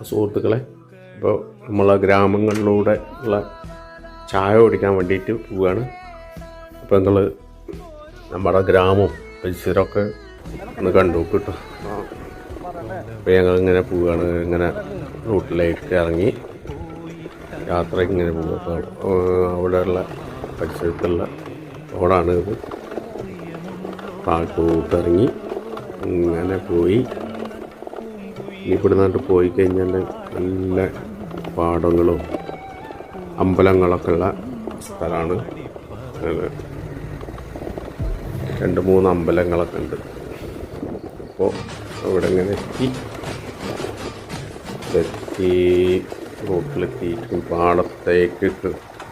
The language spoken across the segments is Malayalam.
സുഹൃത്തുക്കളെ, ഇപ്പോൾ നമ്മളെ ഗ്രാമങ്ങളിലൂടെ ഉള്ള ചായ കുടിക്കാൻ വേണ്ടിയിട്ട് പോവുകയാണ്. അപ്പോൾ നിങ്ങൾ നമ്മുടെ ഗ്രാമവും പരിസരമൊക്കെ ഒന്ന് കണ്ടു കിട്ടും. അപ്പോൾ ഞങ്ങളിങ്ങനെ പോവുകയാണ്. ഇങ്ങനെ റൂട്ടിലേക്ക് ഇറങ്ങി യാത്ര ഇങ്ങനെ പോവുക. അവിടെയുള്ള പരിസരത്തുള്ള റോഡാണ് ഇത്. റൂട്ടിറങ്ങി ഇങ്ങനെ പോയി ഇവിടെ നിന്നിട്ട് പോയി കഴിഞ്ഞാൽ നല്ല പാടങ്ങളും അമ്പലങ്ങളൊക്കെ ഉള്ള സ്ഥലമാണ്. 2-3 അമ്പലങ്ങളൊക്കെ ഉണ്ട്. അപ്പോൾ അവിടെ ഇങ്ങനെ എത്തി റോട്ടിലെത്തിയിട്ട് പാടത്തേക്ക്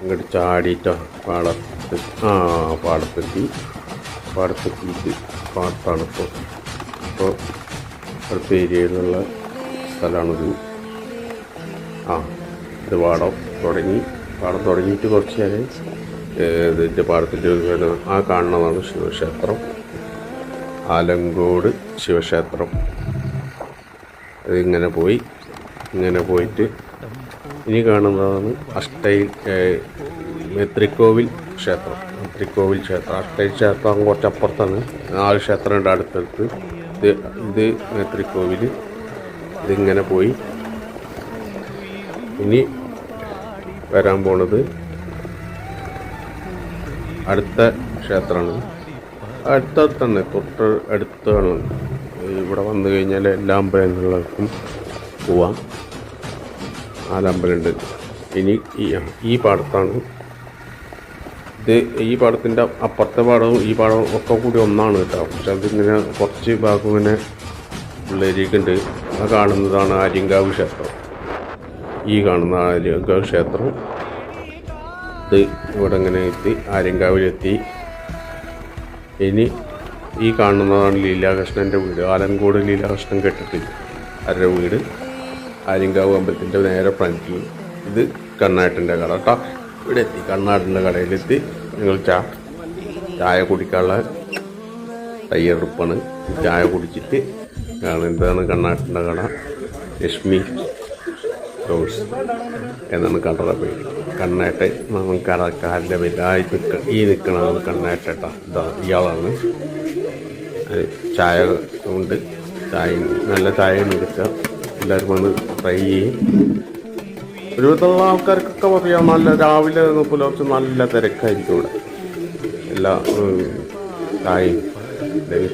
ഇങ്ങോട്ട് ചാടിയിട്ടോ പാടത്തെത്തിയിട്ട് പാടത്താണ് ഇപ്പോൾ അടുത്ത ഏരിയയിലുള്ള സ്ഥലമാണിത്. ഇത് പാടം തുടങ്ങിയിട്ട് കുറച്ച് നേരം ഇതിൻ്റെ പാടത്തിൻ്റെ ആ കാണുന്നതാണ് ശിവക്ഷേത്രം, ആലങ്കോട് ശിവക്ഷേത്രം. അതിങ്ങനെ പോയിട്ട് ഇനി കാണുന്നതാണ് മെത്രിക്കോവിൽ ക്ഷേത്രം. അഷ്ടൈൽ ക്ഷേത്രം അങ്ങോട്ട് അപ്പുറത്താണ്. 4 ക്ഷേത്രമുണ്ട് അടുത്തടുത്ത്. ഇത് മെത്രിക്കോവിൽ. ഇതിങ്ങനെ പോയി ഇനി വരാൻ പോണത് അടുത്ത ക്ഷേത്രമാണ്. അടുത്തടുത്തന്നെ തൊട്ട് അടുത്താണ്. ഇവിടെ വന്നു കഴിഞ്ഞാൽ എല്ലാ അമ്പലങ്ങളിലേക്കും പോവാം. 4 അമ്പലമുണ്ട്. ഇനി ഈ പാടത്താണ് ഇത്. ഈ പാടത്തിൻ്റെ അപ്പുറത്തെ പാടവും ഈ പാടവും ഒക്കെ കൂടി ഒന്നാണ് കേട്ടോ. പക്ഷെ അതിങ്ങനെ കുറച്ച് ഭാഗം ഇങ്ങനെ ഉള്ളേരിക്കുണ്ട്. ആ കാണുന്നതാണ് ആര്യങ്കാവ് ക്ഷേത്രം. ഈ കാണുന്ന ആര്യങ്കാവ് ക്ഷേത്രം. ഇത് ഇവിടെ ഇങ്ങനെ എത്തി ആര്യങ്കാവിലെത്തി. ഇനി ഈ കാണുന്നതാണ് ലീലാകൃഷ്ണൻ്റെ വീട്. ആലങ്കോട് ലീലാകൃഷ്ണൻ കേട്ടിട്ടില്ല, അവരുടെ വീട് ആര്യങ്കാവ് അമ്പലത്തിൻ്റെ നേരെ ഫ്രണ്ടിൽ. ഇത് കണ്ണാട്ടിൻ്റെ കട കേട്ടോ. ഇവിടെ എത്തി കണ്ണാട്ടിൻ്റെ കടയിലെത്തി. ഞങ്ങൾ ചായ കുടിക്കാനുള്ള തയ്യാറെടുപ്പാണ്. ചായ കുടിച്ചിട്ട് എന്താണ് കണ്ണാട്ടിൻ്റെ കട. ലക്ഷ്മി സ്റ്റോഴ്സ് എന്നാണ് കടയുടെ പേര്. കണ്ണേട്ടൻ കടക്കാരൻ്റെ പേര്. ഈ നിൽക്കണതാണ് കണ്ണേട്ട. ഇയാളാണ്. ചായ ഉണ്ട്. നല്ല ചായ എടുക്കുക. എല്ലാവരും വന്ന് ട്രൈ ചെയ്യും. ഒരുവിധമുള്ള ആൾക്കാർക്കൊക്കെ പറയാം നല്ല രാവിലെ പുലർച്ചെ നല്ല തിരക്കായിരിക്കും ഇവിടെ. എല്ലാ ചായയും ചെറു